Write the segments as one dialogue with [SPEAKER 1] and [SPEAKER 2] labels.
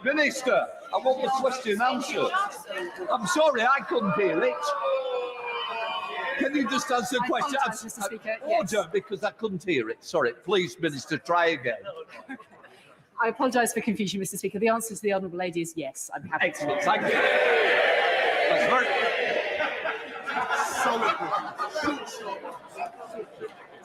[SPEAKER 1] Minister, I want the question answered. I'm sorry, I couldn't hear it. Can you just answer the question?
[SPEAKER 2] Mr. Speaker.
[SPEAKER 1] Order,
[SPEAKER 2] Yes.
[SPEAKER 1] because I couldn't hear it. Sorry, please, Minister, try again.
[SPEAKER 2] I apologise for confusion, Mr. Speaker. The answer to the honourable lady is yes. I'm happy
[SPEAKER 1] Excellent,
[SPEAKER 2] to.
[SPEAKER 1] thank you. That's very...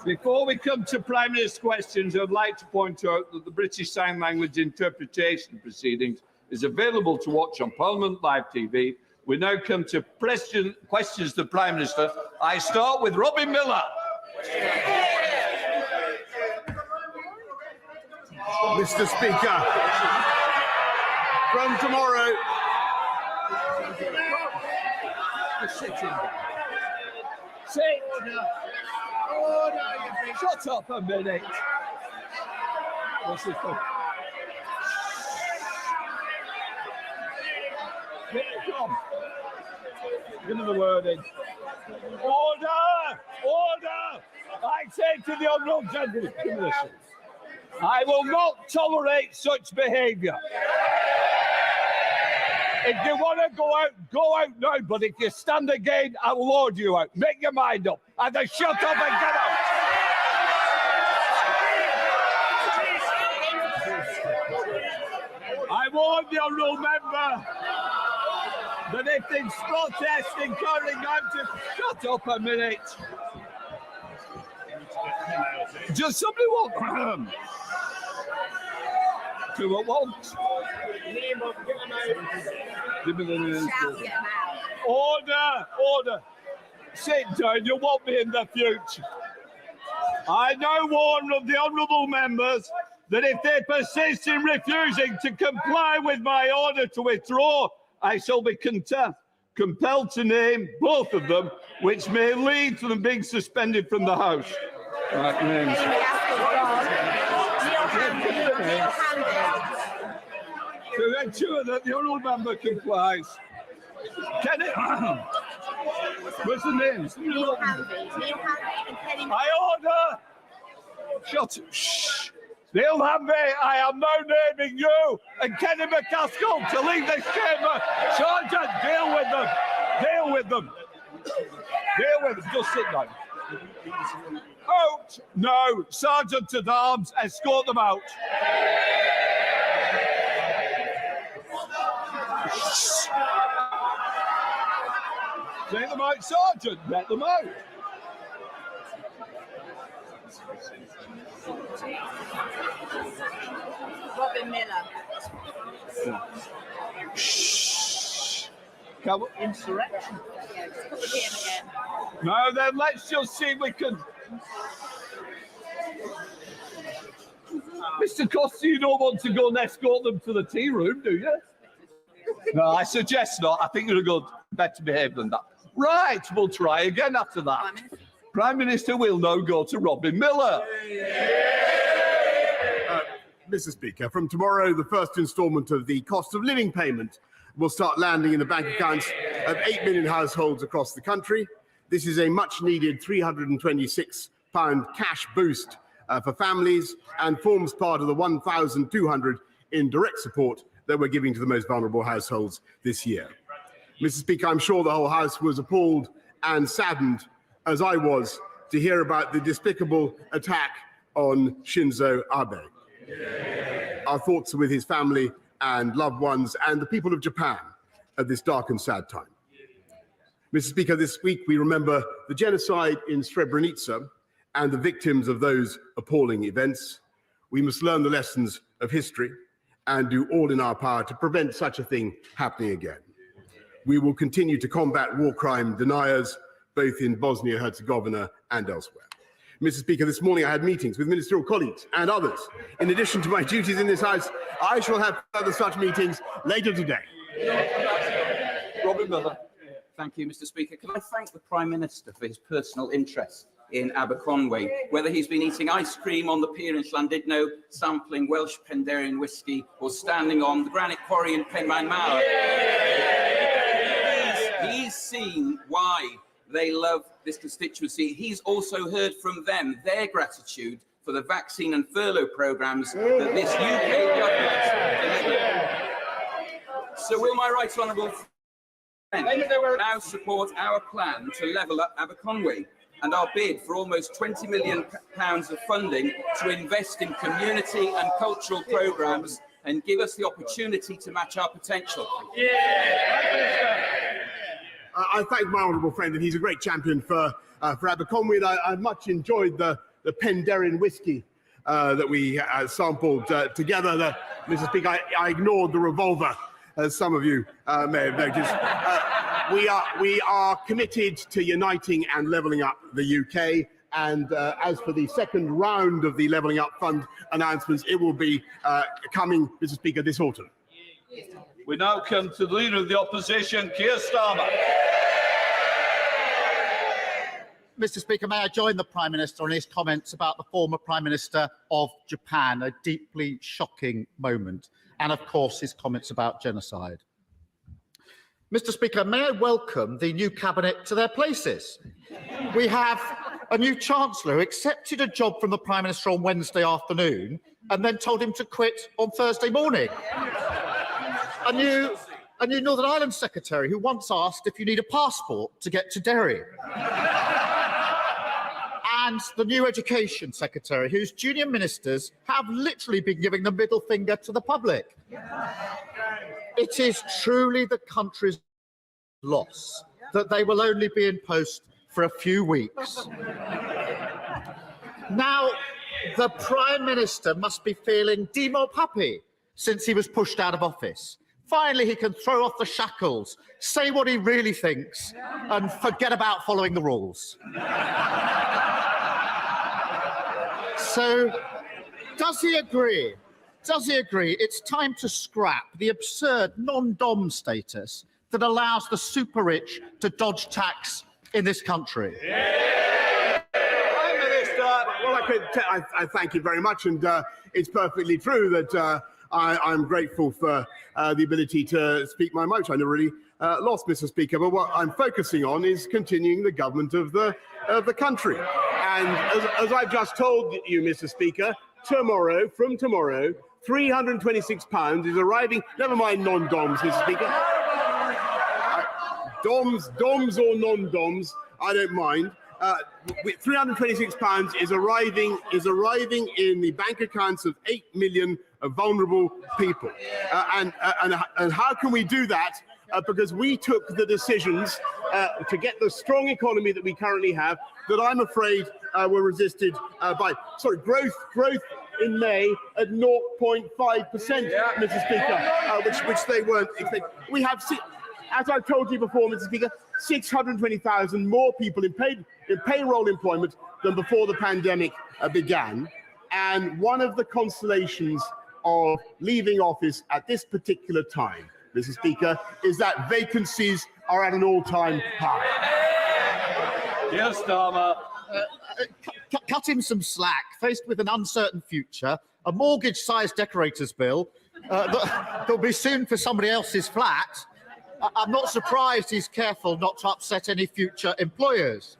[SPEAKER 1] Before we come to Prime Minister's questions, I'd like to point out that the British Sign Language interpretation proceedings is available to watch on Parliament Live TV. We now come to questions to the Prime Minister. I start with Robin Miller.
[SPEAKER 3] Mr. Speaker, from tomorrow...
[SPEAKER 1] Sit. Shut up a minute. What's this for? Come. Give me the word in. Order! Order! I say to the honourable gentleman, I will not tolerate such behaviour. If you want to go out now. But if you stand again, I will order you out. Make your mind up. Either shut up and get out. I warn the honourable member that if there's protest encouraging him to shut up a minute. Does somebody want to what want? Give me the minister. Order, order. Sit down, you want me in the future. I now warn of the honourable members that if they persist in refusing to comply with my order to withdraw, I shall be compelled to name both of them, which may lead to them being suspended from the House. Right, names. To ensure that the honourable member complies. Can it? What's the names? I order. Shut up. Shh. Neil Hanvey, I am now naming you and Kenny McCaskill to leave this chamber. Sergeant, deal with them. Deal with them. Deal with them. Just sit down. Out. No. Sergeant at Arms, escort them out. Take them out, Sergeant. Let them out.
[SPEAKER 4] Robin Miller.
[SPEAKER 1] Shh.
[SPEAKER 4] Insurrection.
[SPEAKER 1] No, then let's just see if we can. Mr. Costa, you don't want to go and escort them to the tea room, do you? No, I suggest not. I think you're a good, better behaved than that. Right, we'll try again after that. Prime Minister will now go to Robin Miller.
[SPEAKER 3] Mr. Speaker, from tomorrow, the first instalment of the cost of living payment will start landing in the bank accounts of 8 million households across the country. This is a much-needed £326 cash boost for families and forms part of the 1,200 in direct support that we're giving to the most vulnerable households this year. Mr. Speaker, I'm sure the whole House was appalled and saddened, as I was, to hear about the despicable attack on Shinzo Abe. Our thoughts are with his family and loved ones and the people of Japan at this dark and sad time. Mr. Speaker, this week we remember the genocide in Srebrenica and the victims of those appalling events. We must learn the lessons of history and do all in our power to prevent such a thing happening again. We will continue to combat war crime deniers, both in Bosnia-Herzegovina and elsewhere. Mr. Speaker, this morning I had meetings with ministerial colleagues and others. In addition to my duties in this House, I shall have further such meetings later today.
[SPEAKER 1] Robin Miller.
[SPEAKER 5] Thank you, Mr. Speaker. Can I thank the Prime Minister for his personal interest in Aberconwy, whether he's been eating ice cream on the pier in Llandudno, sampling Welsh Penderian whisky, or standing on the granite quarry in Penmaen Mawr. He's seen why they love this constituency. He's also heard from them their gratitude for the vaccine and furlough programmes that this UK government delivered. So will my right honourable friend now support our plan to level up Aberconwy and our bid for almost £20 million of funding to invest in community and cultural programmes and give us the opportunity to match our potential?
[SPEAKER 3] I thank my honourable friend, and he's a great champion for Aberconwy. And I much enjoyed the Penderyn whiskey that we sampled together. Mr. Speaker, I ignored the revolver, as some of you may have noticed. We are committed to uniting and levelling up the UK. And as for the second round of the Levelling Up Fund announcements, it will be coming, Mr. Speaker, this autumn.
[SPEAKER 1] We now come to the Leader of the Opposition, Keir Starmer.
[SPEAKER 6] Mr. Speaker, may I join the Prime Minister on his comments about the former Prime Minister of Japan, a deeply shocking moment, and of course his comments about genocide. Mr. Speaker, may I welcome the new cabinet to their places. We have a new Chancellor who accepted a job from the Prime Minister on Wednesday afternoon and then told him to quit on Thursday morning. A new Northern Ireland Secretary who once asked if you need a passport to get to Derry. And the new Education Secretary, whose junior ministers have literally been giving the middle finger to the public. It is truly the country's loss that they will only be in post for a few weeks. Now, the Prime Minister must be feeling demo puppy since he was pushed out of office. Finally, he can throw off the shackles, say what he really thinks, and forget about following the rules. So, does he agree? Does he agree it's time to scrap the absurd non-dom status that allows the super rich to dodge tax in this country?
[SPEAKER 1] Prime Minister.
[SPEAKER 3] Well, I thank you very much, and it's perfectly true that I'm grateful for the ability to speak my mind. I never really lost, Mr. Speaker, but what I'm focusing on is continuing the government of the country. And as I've just told you, Mr. Speaker, from tomorrow, £326 is arriving. Never mind non-doms, Mr. Speaker. Doms or non-doms, I don't mind. £326 is arriving in the bank accounts of 8 million vulnerable people. And how can we do that? Because we took the decisions to get the strong economy that we currently have, that I'm afraid were resisted by growth in May at 0.5%, Mr. Speaker, which they weren't expecting. We have, as I've told you before, Mr. Speaker, 620,000 more people in payroll employment than before the pandemic began. And one of the consolations of leaving office at this particular time, Mr. Speaker, is that vacancies are at an all-time high.
[SPEAKER 1] Yes, Starmer.
[SPEAKER 6] Cut him some slack. Faced with an uncertain future, a mortgage-sized decorator's bill that'll be soon for somebody else's flat, I'm not surprised he's careful not to upset any future employers.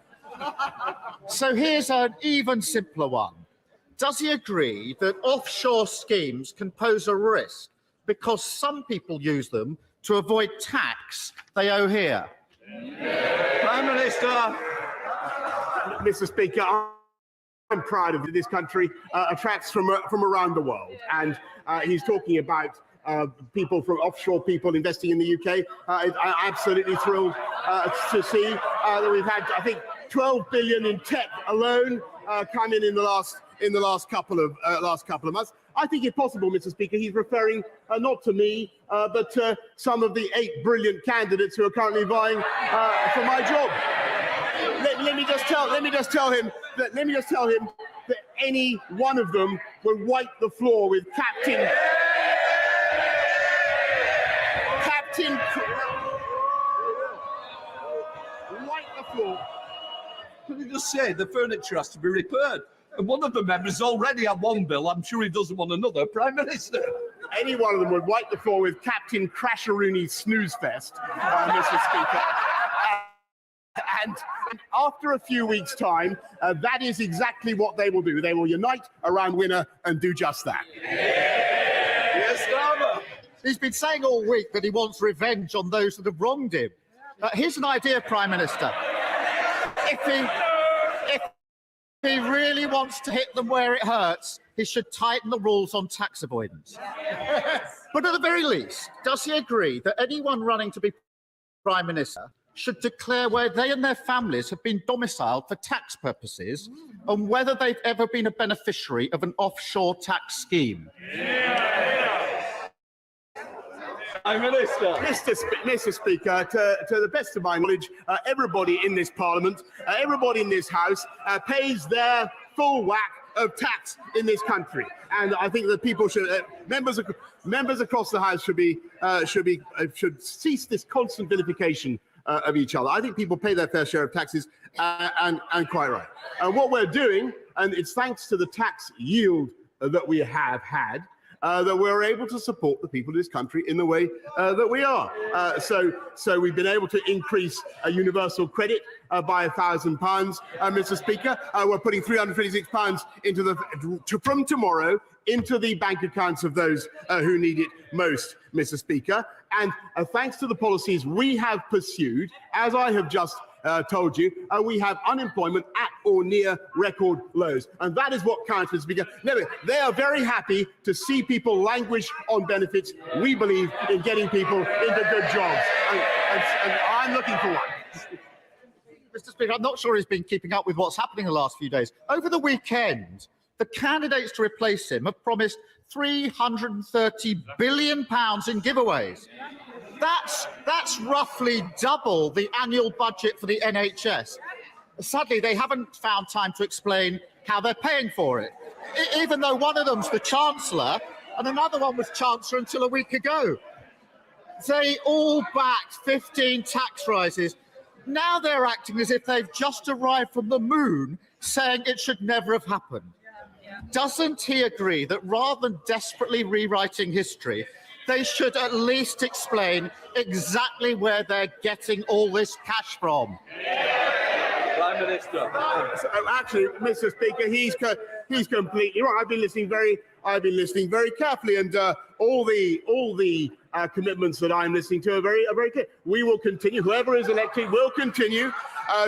[SPEAKER 6] So here's an even simpler one. Does he agree that offshore schemes can pose a risk because some people use them to avoid tax they owe here?
[SPEAKER 1] Prime Minister.
[SPEAKER 3] Mr. Speaker, I'm proud of this country attracts from around the world, and he's talking about people from offshore people investing in the UK. I'm absolutely thrilled to see that we've had, I think, 12 billion in tech alone come in the last couple of months. I think, if possible, Mr. Speaker, he's referring not to me, but to some of the 8 brilliant candidates who are currently vying for my job. Let me just tell him that any one of them will wipe the floor with Captain. Wipe the floor.
[SPEAKER 1] Can you just say the furniture has to be repaired? And one of the members already had one bill. I'm sure he doesn't want another. Prime Minister.
[SPEAKER 3] Any one of them would wipe the floor with Captain Crasheroony's snooze fest, Mr. Speaker. And after a few weeks' time, that is exactly what they will do. They will unite around Winner and do just that.
[SPEAKER 1] Yes, Starmer.
[SPEAKER 6] He's been saying all week that he wants revenge on those that have wronged him. Here's an idea, Prime Minister. If he really wants to hit them where it hurts, he should tighten the rules on tax avoidance. But at the very least, does he agree that anyone running to be Prime Minister should declare where they and their families have been domiciled for tax purposes and whether they've ever been a beneficiary of an offshore tax scheme?
[SPEAKER 3] Mr. Speaker, to the best of my knowledge, everybody in this Parliament, everybody in this House pays their full whack of tax in this country, and I think that people should, members across the House should cease this constant vilification of each other. I think people pay their fair share of taxes, and quite right. What we're doing, and it's thanks to the tax yield that we have had, that we're able to support the people of this country in the way that we are. So we've been able to increase universal credit by £1,000, Mr. Speaker. We're putting £326 from tomorrow into the bank accounts of those who need it most, Mr. Speaker. And thanks to the policies we have pursued, as I have just told you, we have unemployment at or near record lows. And that is what counts, Mr. Speaker. No, they are very happy to see people languish on benefits. We believe in getting people into good jobs. And I'm looking for one.
[SPEAKER 6] Mr. Speaker, I'm not sure he's been keeping up with what's happening the last few days. Over the weekend, the candidates to replace him have promised £330 billion in giveaways. That's roughly double the annual budget for the NHS. Sadly, they haven't found time to explain how they're paying for it, even though one of them's the Chancellor and another one was Chancellor until a week ago. They all backed 15 tax rises. Now they're acting as if they've just arrived from the moon, saying it should never have happened. Doesn't he agree that rather than desperately rewriting history, they should at least explain exactly where they're getting all this cash from?
[SPEAKER 1] Prime Minister.
[SPEAKER 3] Actually, Mr. Speaker, he's completely right. I've been listening very carefully, and all the commitments that I'm listening to are very clear. We will continue. Whoever is elected will continue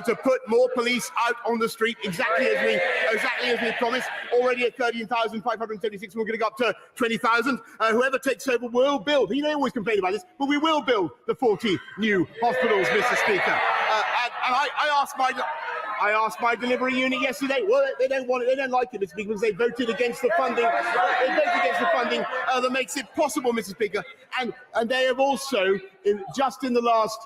[SPEAKER 3] to put more police out on the street, exactly as we promised. Already at 13,536, we're going to go up to 20,000. Whoever takes over will build. They always complain about this, but we will build the 40 new hospitals, Mr. Speaker. And I asked my delivery unit yesterday. Well, they don't want it. They don't like it, Mr. Speaker, because they voted against the funding. They voted against the funding that makes it possible, Mr. Speaker. And they have also, just in the last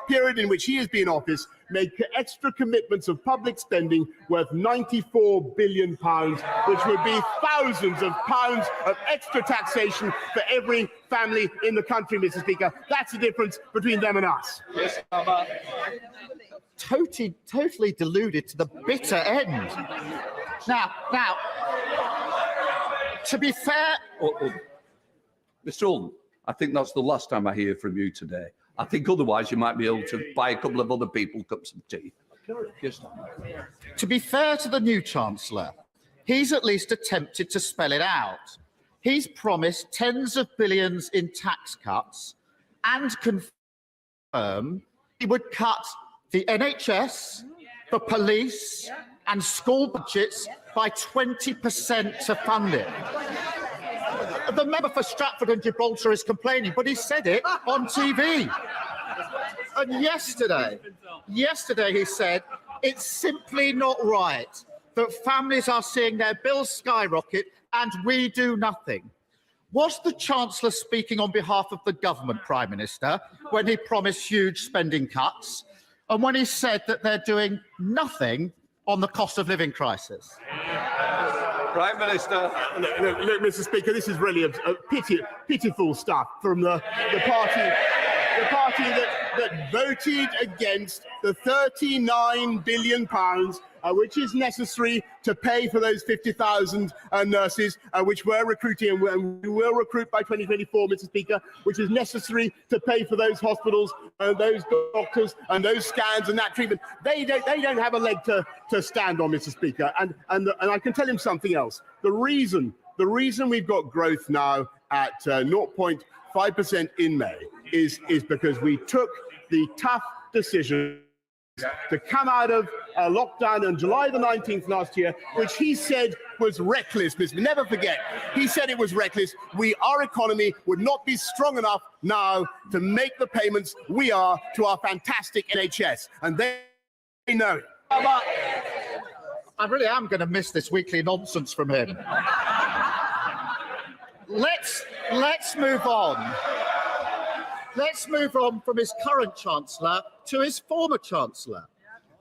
[SPEAKER 3] period in which he has been in office, made extra commitments of public spending worth £94 billion, which would be thousands of pounds of extra taxation for every family in the country, Mr. Speaker. That's the difference between them and us.
[SPEAKER 1] Yes,
[SPEAKER 6] Totally deluded to the bitter end. Now, to be fair...
[SPEAKER 7] Mr. Oldham, I think that's the last time I hear from you today. I think otherwise you might be able to buy a couple of other people cups of tea. Yes.
[SPEAKER 6] To be fair to the new Chancellor, he's at least attempted to spell it out. He's promised tens of billions in tax cuts and confirmed he would cut the NHS, the police and school budgets by 20% to fund it. The member for Stratford and Gibraltar is complaining, but he said it on TV. And yesterday he said, it's simply not right that families are seeing their bills skyrocket and we do nothing. Was the Chancellor speaking on behalf of the government, Prime Minister, when he promised huge spending cuts and when he said that they're doing nothing on the cost of living crisis?
[SPEAKER 1] Prime Minister.
[SPEAKER 3] Look, Mr. Speaker, this is really a pitiful stuff from the party that voted against the £39 billion, which is necessary to pay for those 50,000 nurses, which we're recruiting and we will recruit by 2024, Mr. Speaker, which is necessary to pay for those hospitals, those doctors and those scans and that treatment. They don't have a leg to stand on, Mr. Speaker. And I can tell him something else. The reason the reason we've got growth now at 0.5% in May is because we took the tough decision to come out of lockdown on July the 19th last year, which he said was reckless. Never forget, he said it was reckless. Our economy would not be strong enough now to make the payments we are to our fantastic NHS, and they know it.
[SPEAKER 6] I really am going to miss this weekly nonsense from him. Let's move on. Let's move on from his current Chancellor to his former Chancellor.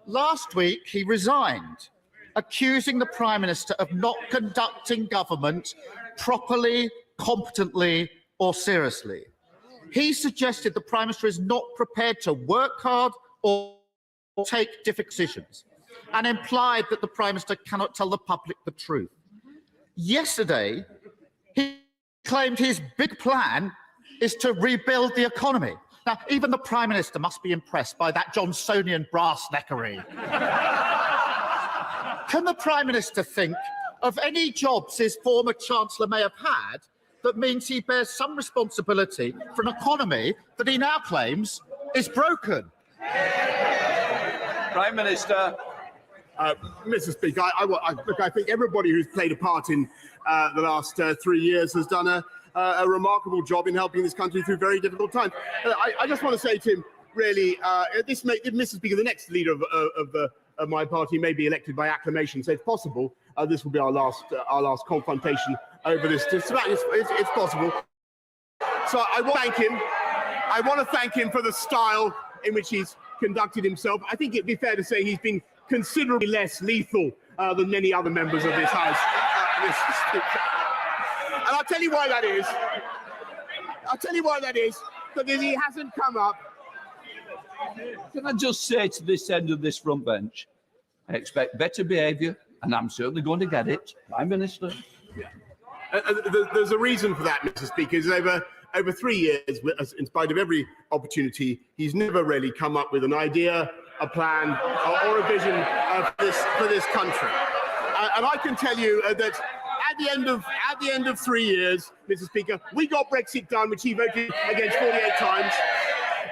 [SPEAKER 6] Last week, he resigned, accusing the Prime Minister of not conducting government properly, competently, or seriously. He suggested the Prime Minister is not prepared to work hard or take difficult decisions, and implied that the Prime Minister cannot tell the public the truth. Yesterday, he claimed his big plan is to rebuild the economy. Now, even the Prime Minister must be impressed by that Johnsonian brass-neckery. Can the Prime Minister think of any jobs his former Chancellor may have had that means he bears some responsibility for an economy that he now claims is broken?
[SPEAKER 7] Prime Minister.
[SPEAKER 3] Mr. Speaker, look, I think everybody who's played a part in the last 3 years has done a remarkable job in helping this country through very difficult times. I just want to say to him, really, Mr. Speaker, the next leader of my party may be elected by acclamation, so it's possible this will be our last confrontation over this. It's possible. So I want to thank him. I want to thank him for the style in which he's conducted himself. I think it'd be fair to say he's been considerably less lethal than many other members of this House. And I'll tell you why that is. Because he hasn't come up.
[SPEAKER 7] Can I just say to this end of this front bench, I expect better behaviour, and I'm certainly going to get it, Prime Minister.
[SPEAKER 3] There's a reason for that, Mr. Speaker. Is over 3 years, in spite of every opportunity, he's never really come up with an idea, a plan, or a vision for this country. And I can tell you that at the end of 3 years, Mr. Speaker, we got Brexit done, which he voted against 48 times.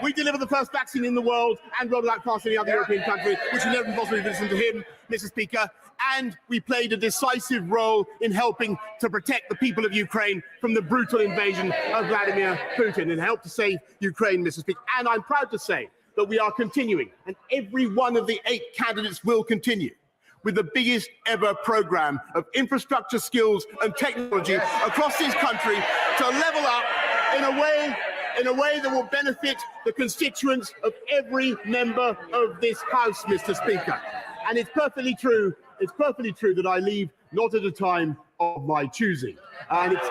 [SPEAKER 3] We delivered the first vaccine in the world and rolled out past any other European country, which would never be possible to listen to him, Mr. Speaker. And we played a decisive role in helping to protect the people of Ukraine from the brutal invasion of Vladimir Putin and helped to save Ukraine, Mr. Speaker. And I'm proud to say that we are continuing, and every one of the 8 candidates will continue, with the biggest ever programme of infrastructure, skills and technology across this country to level up in a way that will benefit the constituents of every member of this House, Mr. Speaker. And it's perfectly true that I leave not at a time of my choosing. And it's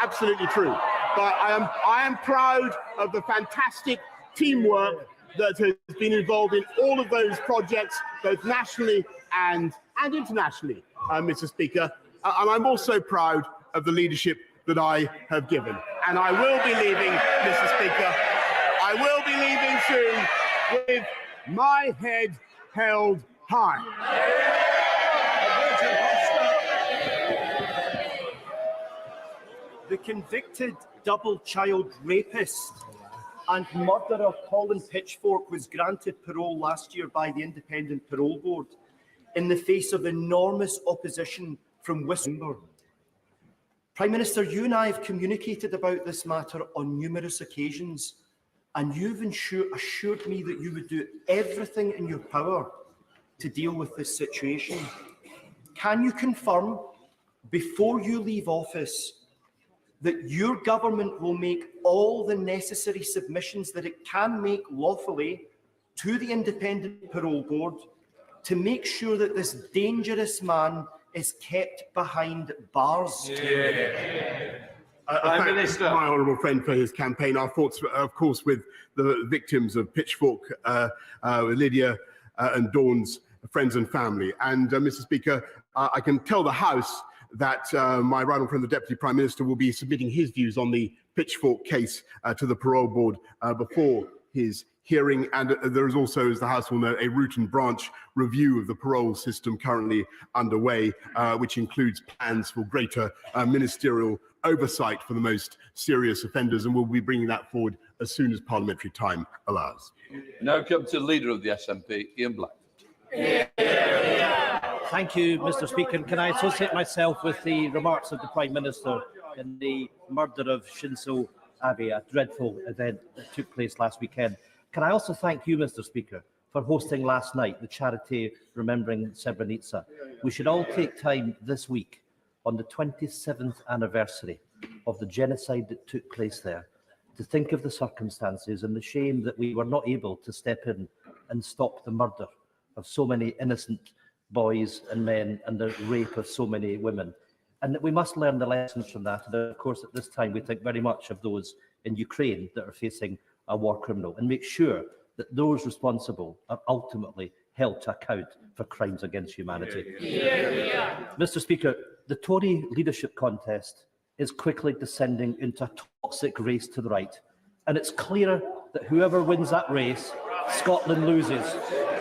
[SPEAKER 3] absolutely true. But I am proud of the fantastic teamwork that has been involved in all of those projects, both nationally and internationally, Mr. Speaker. And I'm also proud of the leadership that I have given. And I will be leaving, Mr. Speaker. I will be leaving soon with my head held high.
[SPEAKER 8] The convicted double child rapist and murderer Colin Pitchfork was granted parole last year by the Independent Parole Board in the face of enormous opposition from whistleblowers. Prime Minister, you and I have communicated about this matter on numerous occasions, and you've assured me that you would do everything in your power to deal with this situation. Can you confirm, before you leave office, that your government will make all the necessary submissions that it can make lawfully to the Independent Parole Board to make sure that this dangerous man is kept behind bars?
[SPEAKER 3] Prime Minister, my honourable friend, for his campaign. Our thoughts, of course, with the victims of Pitchfork, Lydia and Dawn's friends and family. And, Mr. Speaker, I can tell the House that my right honourable friend, the Deputy Prime Minister, will be submitting his views on the Pitchfork case to the Parole Board before his hearing, and there is also, as the House will know, a root and branch review of the parole system currently underway, which includes plans for greater ministerial oversight for the most serious offenders, and we'll be bringing that forward as soon as parliamentary time allows.
[SPEAKER 7] Now come to the Leader of the SNP, Ian Black.
[SPEAKER 9] Thank you, Mr. Speaker. Can I associate myself with the remarks of the Prime Minister in the murder of Shinzo Abe, a dreadful event that took place last weekend? Can I also thank you, Mr. Speaker, for hosting last night the charity remembering Srebrenica? We should all take time this week, on the 27th anniversary of the genocide that took place there, to think of the circumstances and the shame that we were not able to step in and stop the murder of so many innocent boys and men and the rape of so many women. And that we must learn the lessons from that. And of course, at this time, we think very much of those in Ukraine that are facing a war criminal, and make sure that those responsible are ultimately held to account for crimes against humanity. Mr. Speaker, the Tory leadership contest is quickly descending into a toxic race to the right, and it's clear that whoever wins that race, Scotland loses.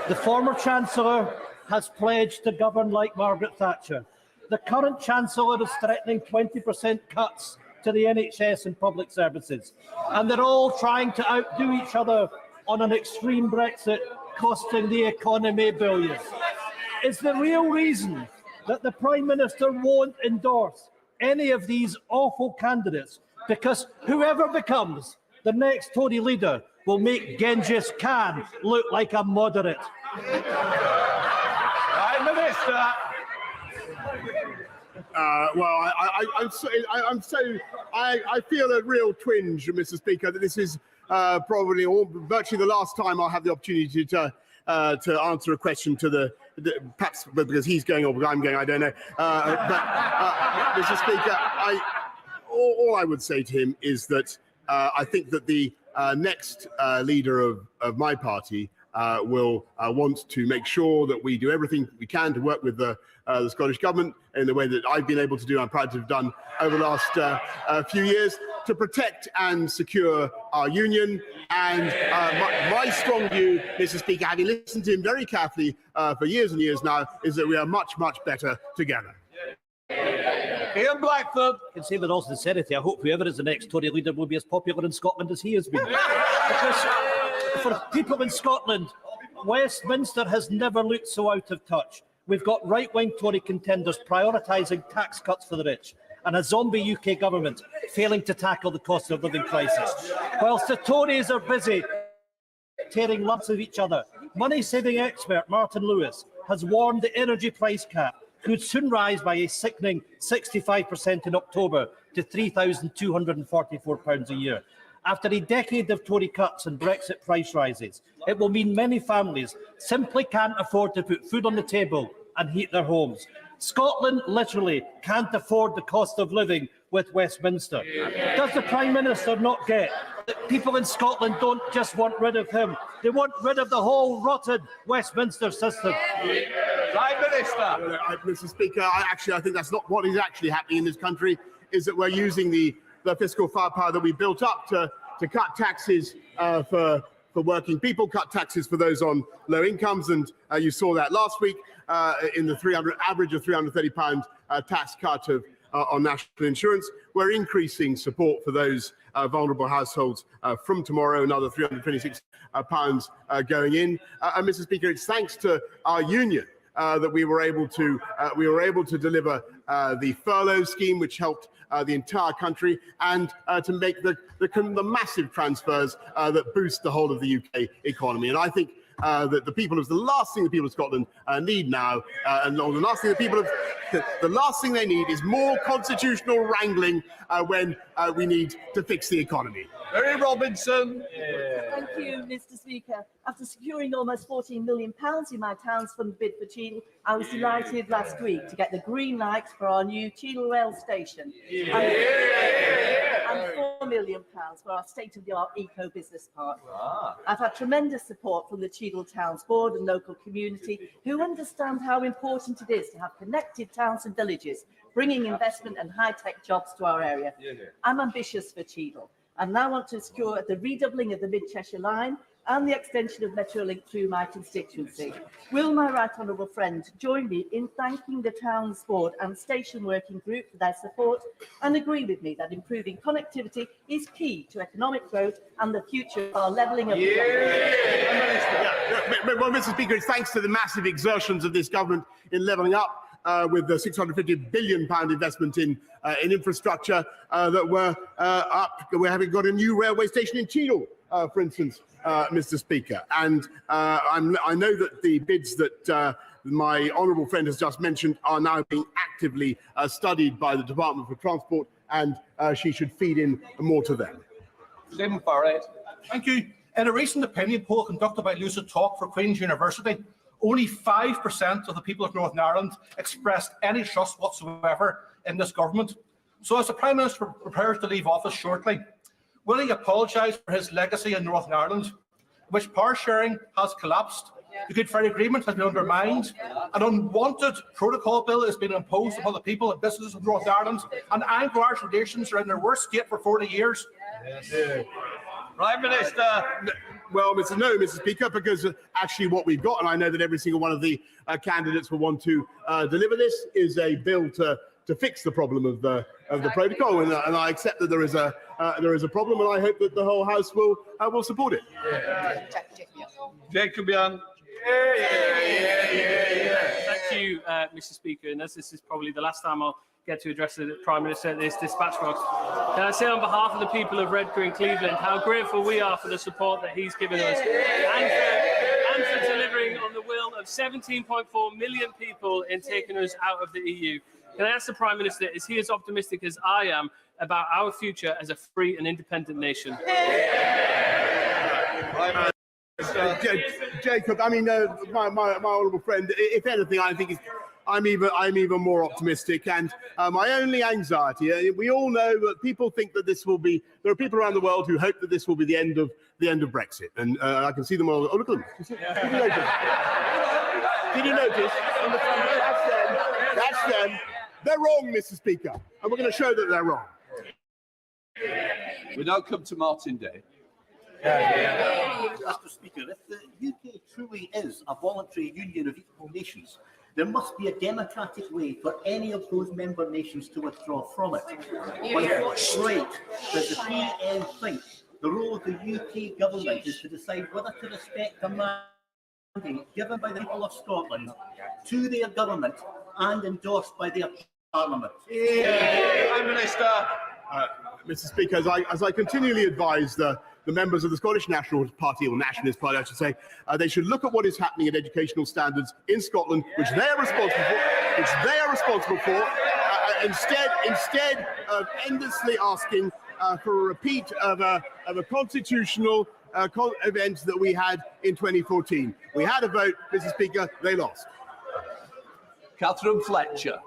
[SPEAKER 9] The former Chancellor has pledged to govern like Margaret Thatcher. The current Chancellor is threatening 20% cuts to the NHS and public services, and they're all trying to outdo each other on an extreme Brexit, costing the economy billions. Is the real reason that the Prime Minister won't endorse any of these awful candidates because whoever becomes the next Tory leader will make Genghis Khan look like a moderate?
[SPEAKER 1] Prime Minister.
[SPEAKER 3] Well, I feel a real twinge, Mr. Speaker, that this is probably virtually the last time I'll have the opportunity to answer a question to perhaps because he's going or I'm going, I don't know. Mr. Speaker, all I would say to him is that I think that the next leader of my party will want to make sure that we do everything we can to work with the Scottish Government in the way that I've been able to do, I'm proud to have done over the last few years, to protect and secure our union. And my strong view, Mr. Speaker, having listened to him very carefully for years and years now, is that we are much, much better together.
[SPEAKER 1] Ian Blackford.
[SPEAKER 9] I can say with all sincerity, I hope whoever is the next Tory leader will be as popular in Scotland as he has been. Because for people in Scotland, Westminster has never looked so out of touch. We've got right-wing Tory contenders prioritising tax cuts for the rich, and a zombie UK government failing to tackle the cost of living crisis. Whilst the Tories are busy tearing lumps of each other, money-saving expert Martin Lewis has warned the energy price cap could soon rise by a sickening 65% in October to £3,244 a year. After a decade of Tory cuts and Brexit price rises, it will mean many families simply can't afford to put food on the table and heat their homes. Scotland literally can't afford the cost of living with Westminster. Does the Prime Minister not get that people in Scotland don't just want rid of him, they want rid of the whole rotten Westminster system?
[SPEAKER 1] Prime Minister.
[SPEAKER 3] Mr. Speaker, I think that's not what is actually happening in this country, is that we're using the fiscal firepower that we built up to cut taxes for working people, cut taxes for those on low incomes, and you saw that last week in the average of £330 tax cut on national insurance. We're increasing support for those vulnerable households from tomorrow, another £326 going in. And Mr. Speaker, it's thanks to our union that we were able to deliver the furlough scheme, which helped the entire country, and to make the massive transfers that boost the whole of the UK economy. And I think that the last thing the people of Scotland need now, and the last thing they need is more constitutional wrangling when we need to fix the economy.
[SPEAKER 1] Mary Robinson.
[SPEAKER 4] Thank you, Mr. Speaker. After securing almost £14 million in my town's fund bid for Cheadle, I was delighted last week to get the green light for our new Cheadle rail station. And £4 million for our state-of-the-art eco-business park. I've had tremendous support from the Cheadle Towns Board and local community, who understand how important it is to have connected towns and villages, bringing investment and high-tech jobs to our area. I'm ambitious for Cheadle. I now want to secure the redoubling of the Mid-Cheshire Line, and the extension of Metrolink through my constituency. Will my right honourable friend join me in thanking the Town's Board and Station Working Group for their support and agree with me that improving connectivity is key to economic growth and the future of our levelling up?
[SPEAKER 3] Well, Mr. Speaker, it's thanks to the massive exertions of this government in levelling up with the £650 billion investment in infrastructure that we're up. We're having got a new railway station in Cheadle, for instance, Mr. Speaker. And I know that the bids that my honourable friend has just mentioned are now being actively studied by the Department for Transport, and she should feed in more to them.
[SPEAKER 10] Stephen Barrett. Thank you. In a recent opinion poll conducted by Lucid Talk for Queen's University, only 5% of the people of Northern Ireland expressed any trust whatsoever in this government. So as the Prime Minister prepares to leave office shortly, will he apologise for his legacy in Northern Ireland, in which power sharing has collapsed, the Good Friday Agreement has been undermined, an unwanted protocol bill has been imposed upon the people and businesses of Northern Ireland, and Anglo-Irish relations are in their worst state for 40 years?
[SPEAKER 1] Prime Minister.
[SPEAKER 3] Well, Mr. Speaker, because actually what we've got, and I know that every single one of the candidates will want to deliver this, is a bill to fix the problem of the protocol, and I accept that there is a problem, and I hope that the whole House will support it.
[SPEAKER 1] Jacob Young.
[SPEAKER 11] Thank you, Mr. Speaker. And as this is probably the last time I'll get to address the Prime Minister at this dispatch box, can I say on behalf of the people of Redcar and Cleveland how grateful we are for the support that he's given us and for delivering on the will of 17.4 million people in taking us out of the EU. Can I ask the Prime Minister, is he as optimistic as I am about our future as a free and independent nation?
[SPEAKER 3] Jacob, I mean, my honourable friend, if anything, I think I'm even more optimistic. And my only anxiety, we all know that people think that this will be. There are people around the world who hope that this will be the end of Brexit, and I can see them all. Oh, look at them! Did you notice? That's them. They're wrong, Mr. Speaker, and we're going to show that they're wrong.
[SPEAKER 7] We now come to Martin Day.
[SPEAKER 12] Mr. Speaker, if the UK truly is a voluntary union of equal nations, there must be a democratic way for any of those member nations to withdraw from it. By what right does the PM think the role of the UK government is to decide whether to respect a mandate given by the people of Scotland to their government and endorsed by their Parliament?
[SPEAKER 1] Prime Minister.
[SPEAKER 3] Mr. Speaker, as I continually advise the members of the Scottish National Party, or Nationalist Party, I should say, they should look at what is happening in educational standards in Scotland, which they are responsible for, instead of endlessly asking for a repeat of a constitutional event that we had in 2014. We had a vote, Mr. Speaker, they lost.
[SPEAKER 7] Catherine Fletcher.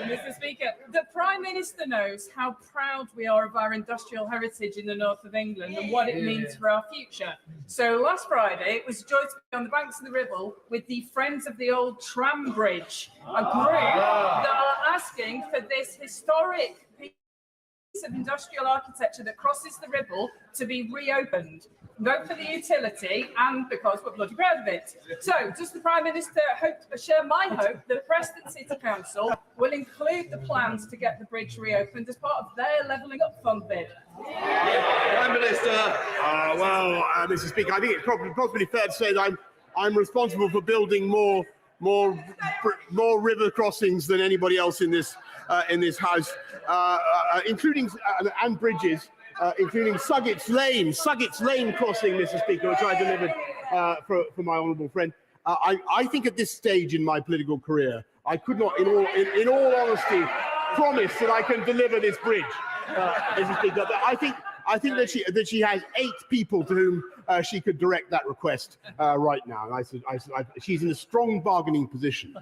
[SPEAKER 13] Mr. Speaker, the Prime Minister knows how proud we are of our industrial heritage in the north of England and what it means for our future. So last Friday, it was a joy to be on the banks of the Ribble with the Friends of the Old Tram Bridge, a group that are asking for this historic piece of industrial architecture that crosses the Ribble to be reopened. Vote for the utility, and because we're bloody proud of it. So, does the Prime Minister share my hope that Preston City Council will include the plans to get the bridge reopened as part of their Levelling Up Fund bid?
[SPEAKER 1] Prime Minister.
[SPEAKER 3] Mr. Speaker, I think it's probably fair to say that I'm responsible for building more river crossings than anybody else in this House, including and bridges. Including Suggett's Lane crossing, Mr. Speaker, which I delivered for my honourable friend. I think at this stage in my political career, I could not, in all honesty, promise that I can deliver this bridge, Mr. Speaker. But I think that she has 8 people to whom she could direct that request right now. And she's in a strong bargaining position.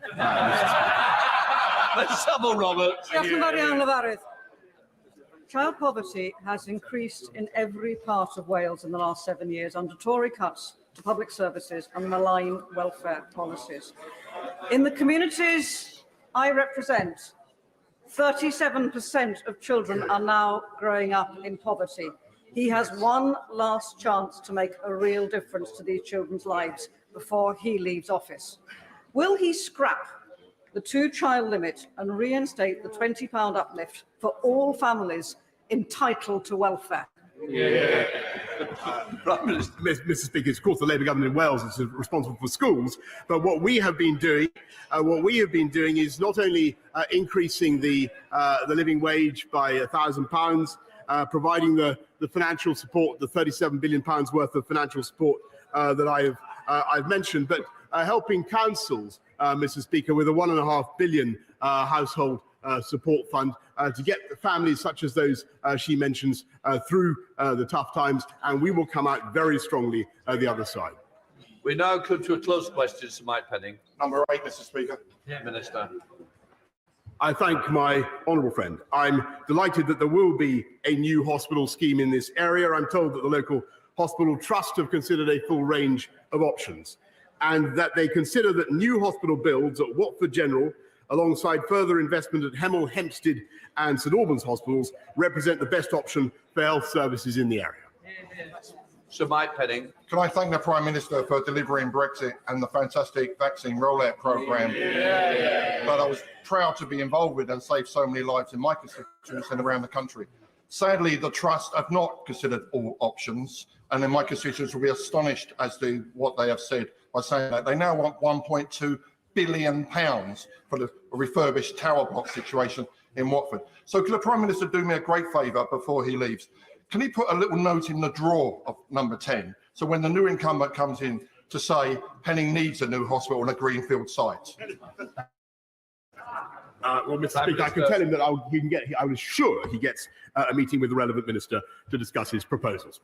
[SPEAKER 1] Let's have a Robert.
[SPEAKER 14] Child poverty has increased in every part of Wales in the last 7 years under Tory cuts to public services and malign welfare policies. In the communities I represent, 37% of children are now growing up in poverty. He has one last chance to make a real difference to these children's lives before he leaves office. Will he scrap the 2-child limit and reinstate the £20 uplift for all families entitled to welfare?
[SPEAKER 3] Yeah. Mr. Speaker, it's of course the Labour government in Wales is responsible for schools, but what we have been doing, is not only increasing the living wage by £1,000, providing the financial support, the £37 billion worth of financial support that I've mentioned, but helping councils, Mr. Speaker, with a £1.5 billion household support fund to get families such as those she mentions through the tough times, and we will come out very strongly the other side.
[SPEAKER 7] We now come to a closed question to Mike Penning.
[SPEAKER 15] Number 8, Mr. Speaker.
[SPEAKER 7] Minister.
[SPEAKER 3] I thank my honourable friend. I'm delighted that there will be a new hospital scheme in this area. I'm told that the local hospital trust have considered a full range of options, and that they consider that new hospital builds at Watford General, alongside further investment at Hemel Hempstead and St Albans hospitals, represent the best option for health services in the area.
[SPEAKER 7] Sir Mike Penning.
[SPEAKER 15] Can I thank the Prime Minister for delivering Brexit and the fantastic vaccine rollout programme that I was proud to be involved with and saved so many lives in my constituency and around the country. Sadly, the Trust have not considered all options, and then my constituents will be astonished as to what they have said by saying that they now want £1.2 billion for the refurbished tower block situation in Watford. So could the Prime Minister do me a great favour before he leaves? Can he put a little note in the drawer of number 10, so when the new incumbent comes in to say Penning needs a new hospital on a greenfield site?
[SPEAKER 3] Well, Mr. Speaker, I can tell him that I was sure he gets a meeting with the relevant minister to discuss his proposals.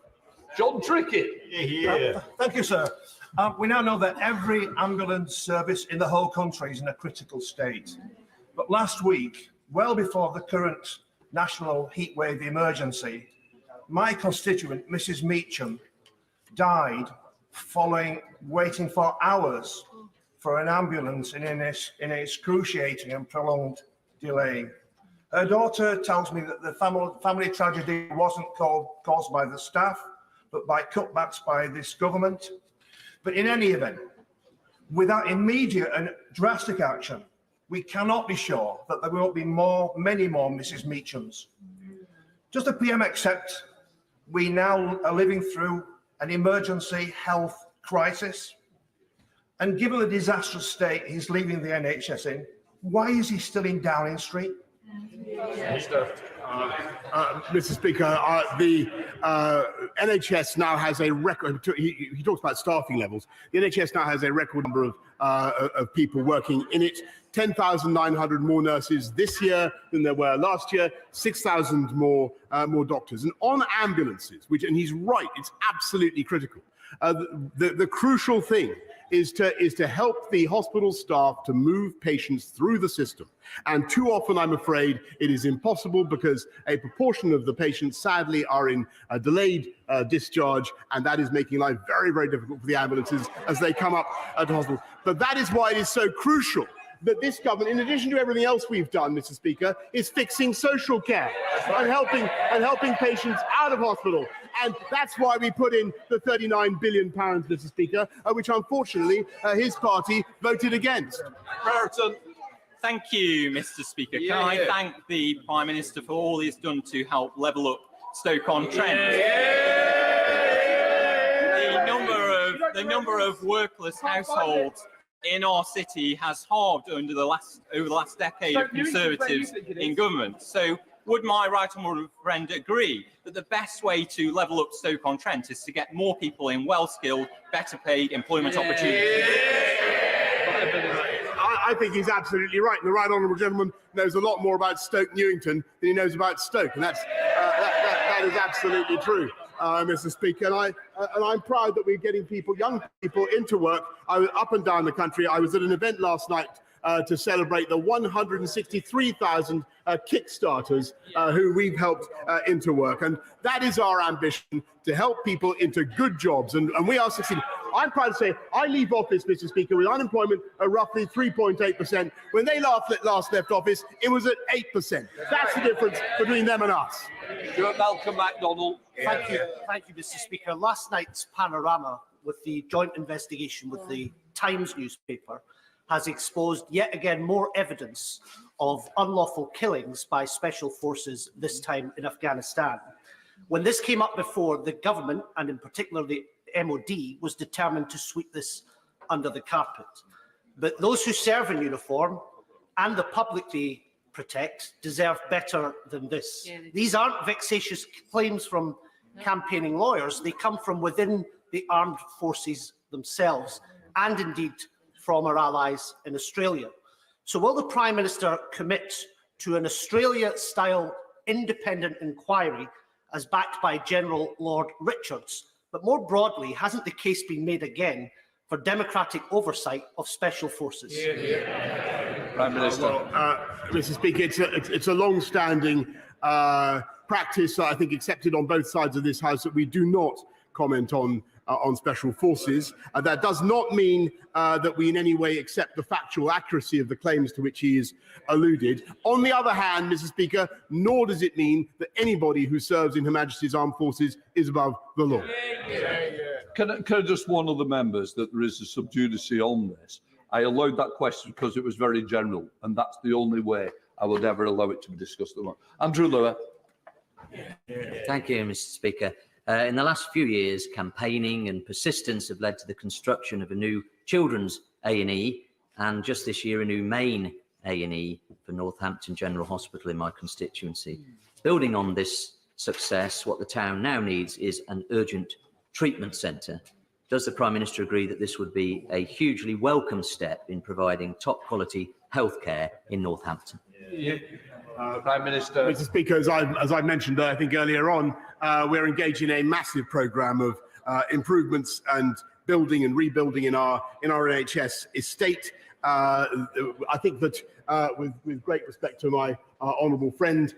[SPEAKER 7] John Trickett.
[SPEAKER 16] Thank you, sir. We now know that every ambulance service in the whole country is in a critical state. But last week, well before the current national heatwave emergency, my constituent, Mrs. Meacham, died following waiting for hours for an ambulance in an excruciating and prolonged delay. Her daughter tells me that the family tragedy wasn't caused by the staff, but by cutbacks by this government. But in any event, without immediate and drastic action, we cannot be sure that there won't be many more Mrs. Meachams. Does the PM accept we now are living through an emergency health crisis? And given the disastrous state he's leaving the NHS in, why is he still in Downing Street?
[SPEAKER 3] Mr. Speaker, the NHS now has a record. He talks about staffing levels. The NHS now has a record number of people working in it. 10,900 more nurses this year than there were last year. 6,000 more doctors. And on ambulances, and he's right, it's absolutely critical. The crucial thing is to help the hospital staff to move patients through the system. And too often, I'm afraid, it is impossible because a proportion of the patients, sadly, are in a delayed discharge, and that is making life very, very difficult for the ambulances as they come up to hospital. But that is why it is so crucial that this government, in addition to everything else we've done, Mr. Speaker, is fixing social care and helping patients out of hospital. And that's why we put in the £39 billion, Mr. Speaker, which unfortunately his party voted against.
[SPEAKER 7] Brereton.
[SPEAKER 17] Thank you, Mr. Speaker. Can I thank the Prime Minister for all he's done to help level up Stoke-on-Trent? The number of workless households in our city has halved over the last decade of Conservatives in government. So would my right honourable friend agree that the best way to level up Stoke-on-Trent is to get more people in well-skilled, better paid employment opportunities?
[SPEAKER 3] I think he's absolutely right. And the right honourable gentleman knows a lot more about Stoke Newington than he knows about Stoke. And that is absolutely true. Mr. Speaker, and I'm proud that we're getting young people into work. I was up and down the country. I was at an event last night to celebrate the 163,000 Kickstarters who we've helped into work, and that is our ambition, to help people into good jobs, and we are succeeding. I'm proud to say I leave office, Mr. Speaker, with unemployment at roughly 3.8%. When they last left office, it was at 8%. That's the difference between them and us.
[SPEAKER 7] Stuart Malcolm MacDonald.
[SPEAKER 9] Thank you, Mr. Speaker. Last night's panorama with the joint investigation with the Times newspaper has exposed yet again more evidence of unlawful killings by special forces, this time in Afghanistan. When this came up before, the government, and in particular the MOD, was determined to sweep this under the carpet. But those who serve in uniform and the public they protect deserve better than this. These aren't vexatious claims from campaigning lawyers. They come from within the armed forces themselves, and indeed from our allies in Australia. So will the Prime Minister commit to an Australia-style independent inquiry as backed by General Lord Richards? But more broadly, hasn't the case been made again for democratic oversight of special forces?
[SPEAKER 7] Prime Minister.
[SPEAKER 3] Mr. Speaker, it's a long-standing practice, I think, accepted on both sides of this House, that we do not comment on special forces. That does not mean that we in any way accept the factual accuracy of the claims to which he is alluded. On the other hand, Mr. Speaker, nor does it mean that anybody who serves in Her Majesty's Armed Forces is above the law.
[SPEAKER 7] Can I just warn other members that there is a sub judice on this? I allowed that question because it was very general, and that's the only way I would ever allow it to be discussed. Andrew Lower.
[SPEAKER 18] Thank you, Mr. Speaker. In the last few years, campaigning and persistence have led to the construction of a new children's A&E, and just this year, a new main A&E for Northampton General Hospital in my constituency. Building on this success, what the town now needs is an urgent treatment centre. Does the Prime Minister agree that this would be a hugely welcome step in providing top quality healthcare in Northampton?
[SPEAKER 7] Prime Minister.
[SPEAKER 3] Mr. Speaker, as I mentioned, I think earlier on, we're engaged in a massive programme of improvements and building and rebuilding in our NHS estate. I think that with great respect to my honourable friend,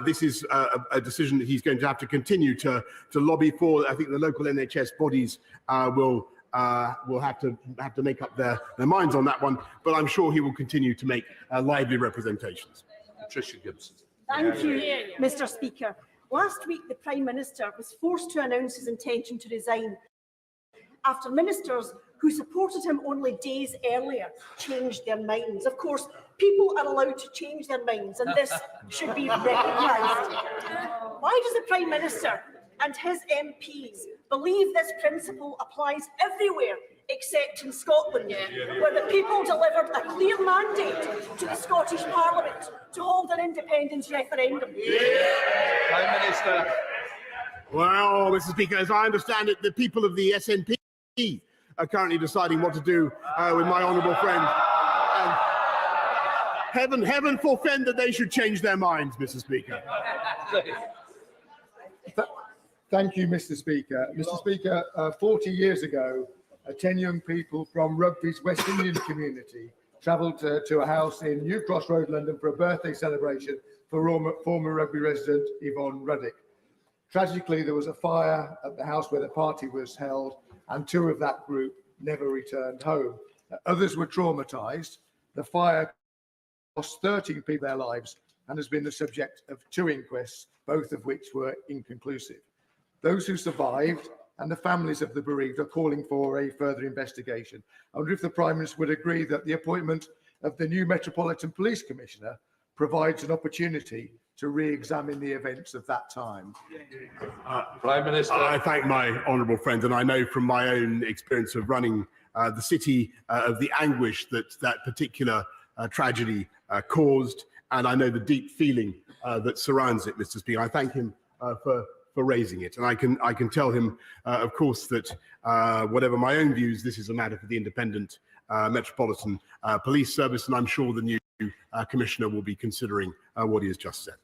[SPEAKER 3] this is a decision that he's going to have to continue to lobby for. I think the local NHS bodies will have to make up their minds on that one, but I'm sure he will continue to make lively representations.
[SPEAKER 7] Patricia Gibson.
[SPEAKER 19] Thank you, Mr. Speaker. Last week, the Prime Minister was forced to announce his intention to resign after ministers who supported him only days earlier changed their minds. Of course, people are allowed to change their minds, and this should be recognised. Why does the Prime Minister and his MPs believe this principle applies everywhere except in Scotland, where the people delivered a clear mandate to the Scottish Parliament to hold an independence referendum?
[SPEAKER 7] Prime Minister.
[SPEAKER 3] Well, Mr. Speaker, as I understand it, the people of the SNP are currently deciding what to do with my honourable friend. And heaven forfend that they should change their minds, Mr. Speaker.
[SPEAKER 20] Thank you, Mr. Speaker. Mr. Speaker, 40 years ago, 10 young people from Rugby's West Indian community travelled to a house in New Cross Road, London, for a birthday celebration for former Rugby resident Yvonne Ruddick. Tragically, there was a fire at the house where the party was held, and 2 of that group never returned home. Others were traumatised. The fire cost 13 people their lives and has been the subject of 2 inquests, both of which were inconclusive. Those who survived and the families of the bereaved are calling for a further investigation. I wonder if the Prime Minister would agree that the appointment of the new Metropolitan Police Commissioner provides an opportunity to re-examine the events of that time.
[SPEAKER 7] Prime Minister.
[SPEAKER 3] I thank my honourable friend, and I know from my own experience of running the city of the anguish that particular tragedy caused, and I know the deep feeling that surrounds it, Mr. Speaker. I thank him for raising it, and I can tell him, of course, that whatever my own views, this is a matter for the independent Metropolitan Police Service, and I'm sure the new Commissioner will be considering what he has just said.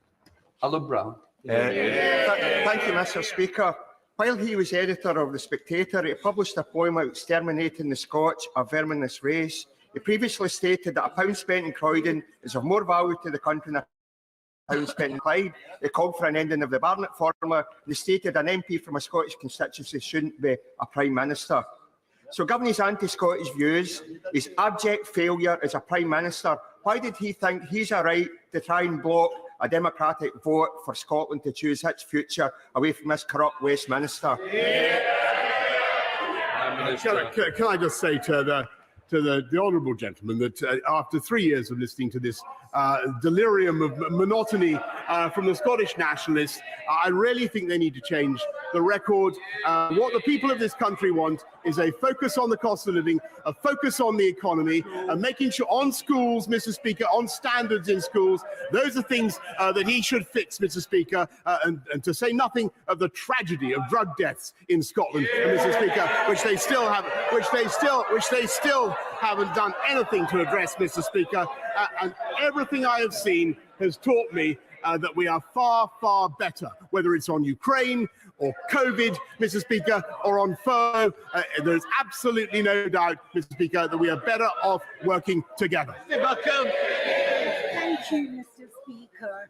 [SPEAKER 7] Alan Brown.
[SPEAKER 21] Thank you, Mr. Speaker. While he was editor of The Spectator, he published a poem out exterminating the Scotch, a verminous race. He previously stated that £1 spent in Croydon is of more value to the country than £1 spent in Clyde. He called for an ending of the Barnett formula. He stated an MP from a Scottish constituency shouldn't be a Prime Minister. So given his anti-Scottish views, his abject failure as a Prime Minister, why did he think he's a right to try and block a democratic vote for Scotland to choose its future away from this corrupt Westminster.
[SPEAKER 3] Can I just say to the honourable gentleman that after 3 years of listening to this delirium of monotony from the Scottish nationalists, I really think they need to change the record. What the people of this country want is a focus on the cost of living, a focus on the economy, and making sure on schools, Mr. Speaker, on standards in schools. Those are things that he should fix, Mr. Speaker, and to say nothing of the tragedy of drug deaths in Scotland, Mr. Speaker, which they still haven't done anything to address, Mr. Speaker. And everything I have seen has taught me that we are far, far better, whether it's on Ukraine or COVID, Mr. Speaker, or on furlough. There's absolutely no doubt, Mr. Speaker, that we are better off working together.
[SPEAKER 19] Thank you, Mr. Speaker.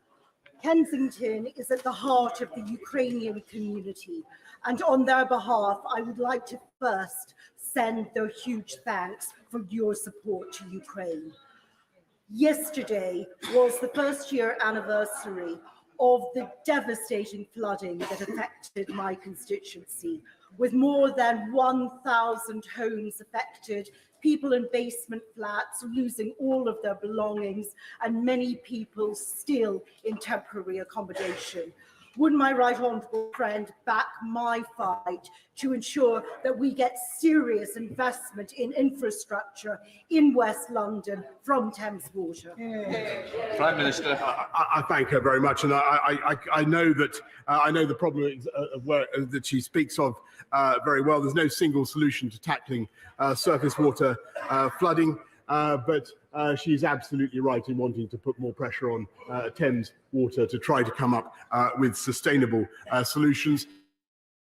[SPEAKER 19] Kensington is at the heart of the Ukrainian community, and on their behalf, I would like to first send their huge thanks for your support to Ukraine. Yesterday was the first year anniversary of the devastating flooding that affected my constituency, with more than 1,000 homes affected, people in basement flats losing all of their belongings, and many people still in temporary accommodation. Would my right honourable friend back my fight to ensure that we get serious investment in infrastructure in West London from Thames Water?
[SPEAKER 7] Prime Minister.
[SPEAKER 3] I thank her very much, and I know that I know the problem that she speaks of very well. There's no single solution to tackling surface water flooding. But she's absolutely right in wanting to put more pressure on Thames Water to try to come up with sustainable solutions.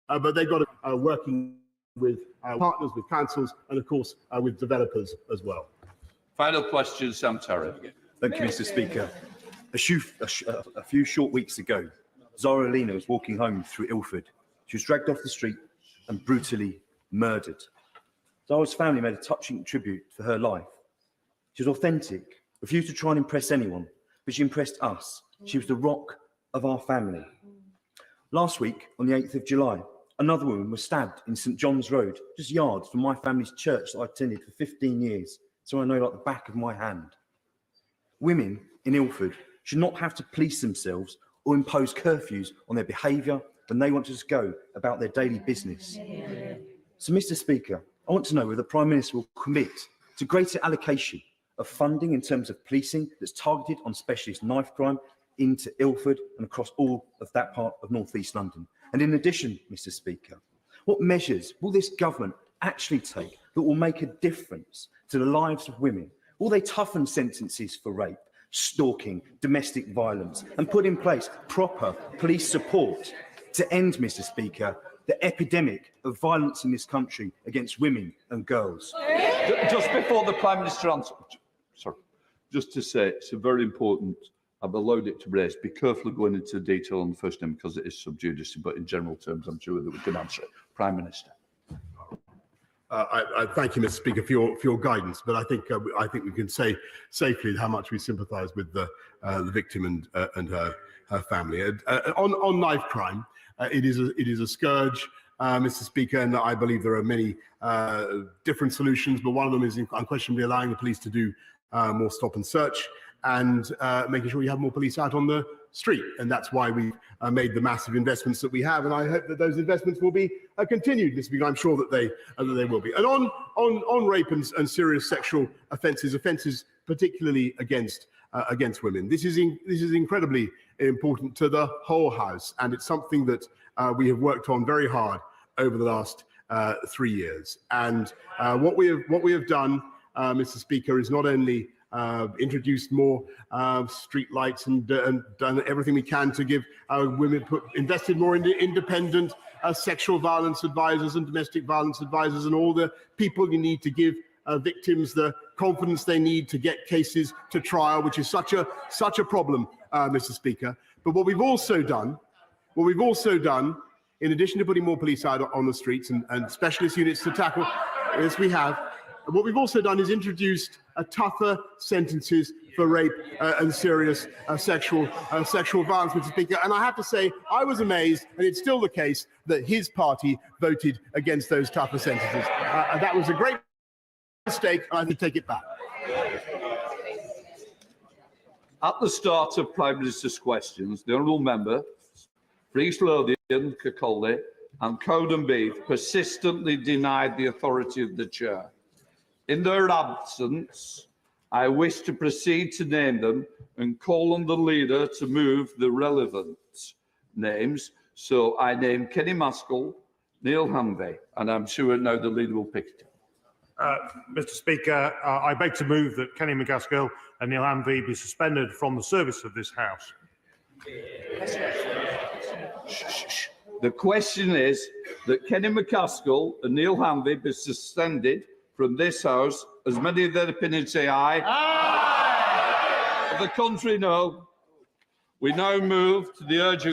[SPEAKER 3] But they've got to working with partners, with councils, and of course with developers as well.
[SPEAKER 7] Final question, Sam Terry.
[SPEAKER 2] Thank you, Mr. Speaker. A few short weeks ago, Zara Alina was walking home through Ilford. She was dragged off the street and brutally murdered. Zara's family made a touching tribute for her life. She was authentic, refused to try and impress anyone, but she impressed us. She was the rock of our family. Last week, on the 8th of July, another woman was stabbed in St John's Road, just yards from my family's church that I attended for 15 years, so I know like the back of my hand. Women in Ilford should not have to police themselves or impose curfews on their behaviour when they want to just go about their daily business. So, Mr. Speaker, I want to know whether the Prime Minister will commit to greater allocation of funding in terms of policing that's targeted on specialist knife crime into Ilford and across all of that part of North East London. And in addition, Mr. Speaker, what measures will this government actually take that will make a difference to the lives of women? Will they toughen sentences for rape, stalking, domestic violence, and put in place proper police support to end, Mr. Speaker, the epidemic of violence in this country against women and girls?
[SPEAKER 7] Just before the Prime Minister answers, just to say it's a very important, I've allowed it to raise, be careful of going into detail on the first name because it is sub judice, but in general terms I'm sure that we can answer it. Prime Minister.
[SPEAKER 3] I thank you, Mr. Speaker, for your guidance, but I think we can say safely how much we sympathise with the victim and her family. On knife crime, it is a scourge, Mr. Speaker, and I believe there are many different solutions, but one of them is unquestionably allowing the police to do more stop and search and making sure we have more police out on the street. And that's why we made the massive investments that we have. And I hope that those investments will be continued, Mr. Speaker. I'm sure that they will be. And on rape and serious sexual offences particularly against women, this is incredibly important to the whole House, and it's something that we have worked on very hard over the last 3 years. And what we have done, Mr. Speaker, is not only introduced more street lights and done everything we can to give women, invested more in independent sexual violence advisors and domestic violence advisors and all the people you need to give victims the confidence they need to get cases to trial, which is such a problem, Mr. Speaker. But what we've also done, in addition to putting more police out on the streets and specialist units to tackle, as we have, what we've also done is introduced tougher sentences for rape and serious sexual violence, Mr. Speaker. And I have to say, I was amazed, and it's still the case, that his party voted against those tougher sentences. And that was a great mistake, and I have to take it back.
[SPEAKER 7] At the start of Prime Minister's questions, the honourable member for East Lothian, Kirkcaldy and Cowden Beath persistently denied the authority of the chair. In their absence, I wish to proceed to name them and call on the leader to move the relevant names. So I name Kenny Maskell, Neil Hanvey, and I'm sure now the leader will pick it up.
[SPEAKER 5] Mr. Speaker, I beg to move that Kenny McCaskill and Neil Hanvey be suspended from the service of this House.
[SPEAKER 7] The question is that Kenny McCaskill and Neil Hanvey be suspended from this House. As many of their opinions say aye. Aye. The contrary, no. We now move to the urgent